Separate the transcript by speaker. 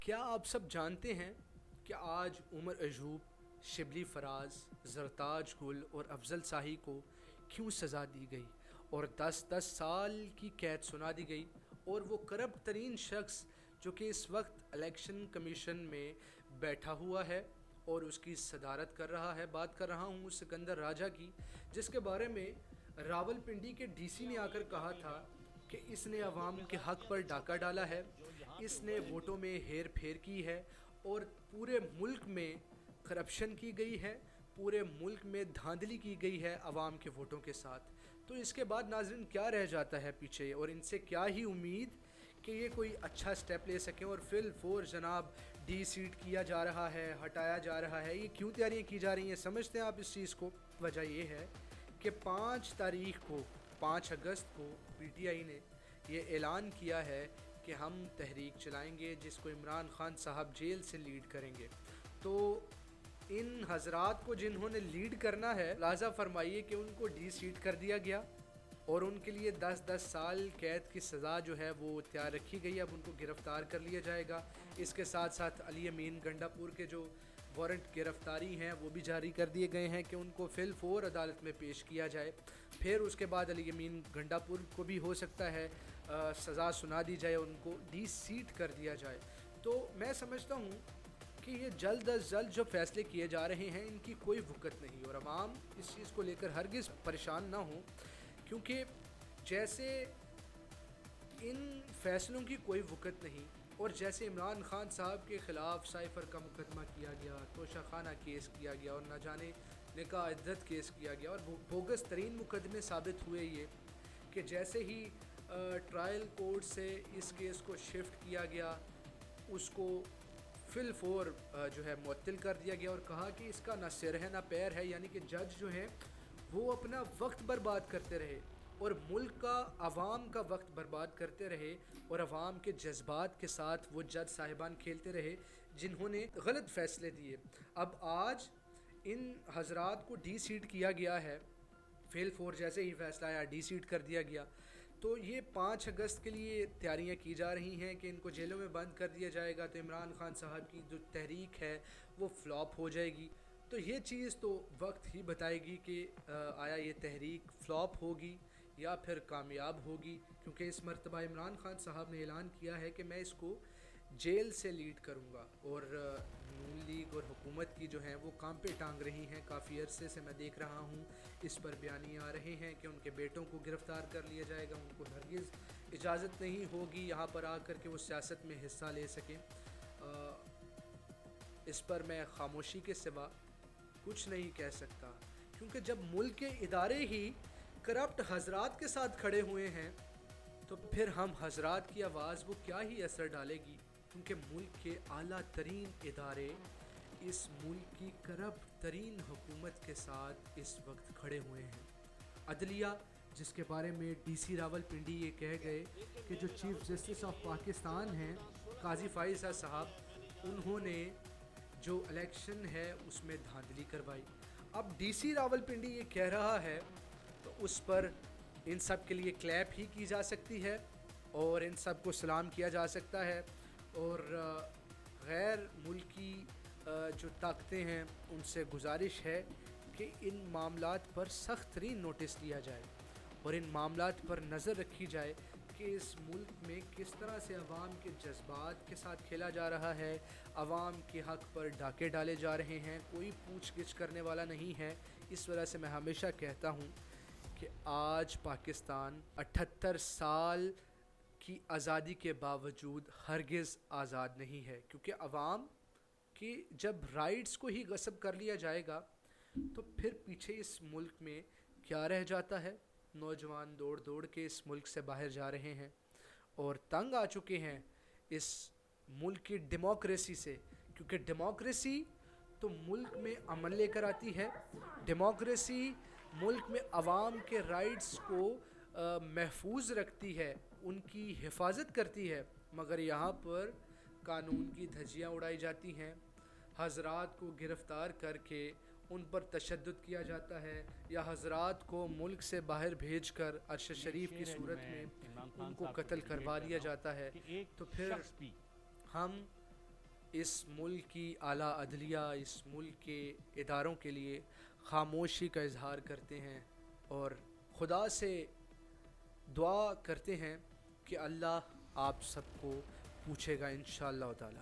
Speaker 1: کیا آپ سب جانتے ہیں کہ آج عمر ایوب، شبلی فراز، زرتاج گل اور افضل شاہی کو کیوں سزا دی گئی اور 10 سال کی قید سنا دی گئی؟ اور وہ کرپٹ ترین شخص جو کہ اس وقت الیکشن کمیشن میں بیٹھا ہوا ہے اور اس کی صدارت کر رہا ہے، بات کر رہا ہوں سکندر راجہ کی، جس کے بارے میں راول پنڈی کے ڈی سی نے آ کر کہا تھا کہ اس نے عوام کے حق پر ڈاکہ ڈالا ہے، اس نے ووٹوں میں ہیر پھیر کی ہے اور پورے ملک میں کرپشن کی گئی ہے، پورے ملک میں دھاندلی کی گئی ہے عوام کے ووٹوں کے ساتھ۔ تو اس کے بعد ناظرین کیا رہ جاتا ہے پیچھے، اور ان سے کیا ہی امید کہ یہ کوئی اچھا سٹیپ لے سکیں؟ اور فی الفور جناب ڈی سیٹ کیا جا رہا ہے، ہٹایا جا رہا ہے، یہ کیوں تیاریاں کی جا رہی ہیں؟ سمجھتے ہیں آپ اس چیز کو؟ وجہ یہ ہے کہ 5 تاریخ کو، 5 اگست کو پی ٹی آئی نے یہ اعلان کیا ہے کہ ہم تحریک چلائیں گے جس کو عمران خان صاحب جیل سے لیڈ کریں گے۔ تو ان حضرات کو جنہوں نے لیڈ کرنا ہے، لہٰذا فرمائیے کہ ان کو ڈی سیٹ کر دیا گیا اور ان کے لیے 10 سال قید کی سزا جو ہے وہ تیار رکھی گئی۔ اب ان کو گرفتار کر لیا جائے گا۔ اس کے ساتھ ساتھ علی امین گنڈا پور کے جو وارنٹ گرفتاری ہیں وہ بھی جاری کر دیے گئے ہیں کہ ان کو فی الفور عدالت میں پیش کیا جائے۔ پھر اس کے بعد علی امین گنڈا پور کو بھی ہو سکتا ہے سزا سنا دی جائے، ان کو ڈی سیٹ کر دیا جائے۔ تو میں سمجھتا ہوں کہ یہ جلد از جلد جو فیصلے کیے جا رہے ہیں ان کی کوئی وقت نہیں، اور عوام اس چیز کو لے کر ہرگز پریشان نہ ہوں، کیونکہ جیسے ان فیصلوں کی کوئی وقت نہیں، اور جیسے عمران خان صاحب کے خلاف سائفر کا مقدمہ کیا گیا، توشہ خانہ کیس کیا گیا اور نہ جانے نکاح عدت کیس کیا گیا، اور بوگس ترین مقدمے ثابت ہوئے یہ کہ جیسے ہی ٹرائل کورٹ سے اس کیس کو شفٹ کیا گیا، اس کو فی الفور جو ہے معطل کر دیا گیا اور کہا کہ اس کا نہ سر ہے نہ پیر ہے، یعنی کہ جج جو ہیں وہ اپنا وقت برباد کرتے رہے اور ملک کا، عوام کا وقت برباد کرتے رہے، اور عوام کے جذبات کے ساتھ وہ جج صاحبان کھیلتے رہے جنہوں نے غلط فیصلے دیے۔ اب آج ان حضرات کو ڈی سیٹ کیا گیا ہے، فیل فور جیسے ہی فیصلہ آیا ڈی سیٹ کر دیا گیا، تو یہ 5 اگست کے لیے تیاریاں کی جا رہی ہیں کہ ان کو جیلوں میں بند کر دیا جائے گا، تو عمران خان صاحب کی جو تحریک ہے وہ فلاپ ہو جائے گی۔ تو یہ چیز تو وقت ہی بتائے گی کہ آیا یہ تحریک فلاپ ہوگی یا پھر کامیاب ہوگی، کیونکہ اس مرتبہ عمران خان صاحب نے اعلان کیا ہے کہ میں اس کو جیل سے لیڈ کروں گا، اور نون لیگ اور حکومت کی جو ہیں وہ کام پہ ٹانگ رہی ہیں۔ کافی عرصے سے میں دیکھ رہا ہوں اس پر بیانیے آ رہے ہیں کہ ان کے بیٹوں کو گرفتار کر لیا جائے گا، ان کو ہرگز اجازت نہیں ہوگی یہاں پر آ کر کے وہ سیاست میں حصہ لے سکیں۔ اس پر میں خاموشی کے سوا کچھ نہیں کہہ سکتا، کیونکہ جب ملک کے ادارے ہی کرپٹ حضرات کے ساتھ کھڑے ہوئے ہیں تو پھر ہم حضرات کی آواز وہ کیا ہی اثر ڈالے گی، کیونکہ ملک کے اعلیٰ ترین ادارے اس ملک کی کرپٹ ترین حکومت کے ساتھ اس وقت کھڑے ہوئے ہیں۔ عدلیہ، جس کے بارے میں ڈی سی راول پنڈی یہ کہہ گئے کہ جو چیف جسٹس آف پاکستان ہیں قاضی فائزہ صاحب، انہوں نے جو الیکشن ہے اس میں دھاندلی کروائی۔ اب ڈی سی راول پنڈی یہ کہہ رہا ہے تو اس پر ان سب کے لیے کلیپ ہی کی جا سکتی ہے اور ان سب کو سلام کیا جا سکتا ہے، اور غیر ملکی جو طاقتیں ہیں ان سے گزارش ہے کہ ان معاملات پر سخت ترین نوٹس لیا جائے اور ان معاملات پر نظر رکھی جائے کہ اس ملک میں کس طرح سے عوام کے جذبات کے ساتھ کھیلا جا رہا ہے، عوام کے حق پر ڈاکے ڈالے جا رہے ہیں، کوئی پوچھ گچھ کرنے والا نہیں ہے۔ اس وجہ سے میں ہمیشہ کہتا ہوں کہ آج پاکستان 78 سال کی آزادی کے باوجود ہرگز آزاد نہیں ہے، کیونکہ عوام کی جب رائٹس کو ہی غصب کر لیا جائے گا تو پھر پیچھے اس ملک میں کیا رہ جاتا ہے؟ نوجوان دوڑ دوڑ کے اس ملک سے باہر جا رہے ہیں اور تنگ آ چکے ہیں اس ملک کی ڈیموکریسی سے، کیونکہ ڈیموکریسی تو ملک میں امن لے کر آتی ہے، ڈیموکریسی ملک میں عوام کے رائٹس کو محفوظ رکھتی ہے، ان کی حفاظت کرتی ہے، مگر یہاں پر قانون کی دھجیاں اڑائی جاتی ہیں، حضرات کو گرفتار کر کے ان پر تشدد کیا جاتا ہے، یا حضرات کو ملک سے باہر بھیج کر ارشد شریف کی صورت میں ان کو قتل کروا دیا جاتا ہے۔ تو پھر ہم اس ملک کی اعلیٰ عدلیہ، اس ملک کے اداروں کے لیے خاموشی کا اظہار کرتے ہیں اور خدا سے دعا کرتے ہیں کہ اللہ آپ سب کو پوچھے گا انشاءاللہ تعالی۔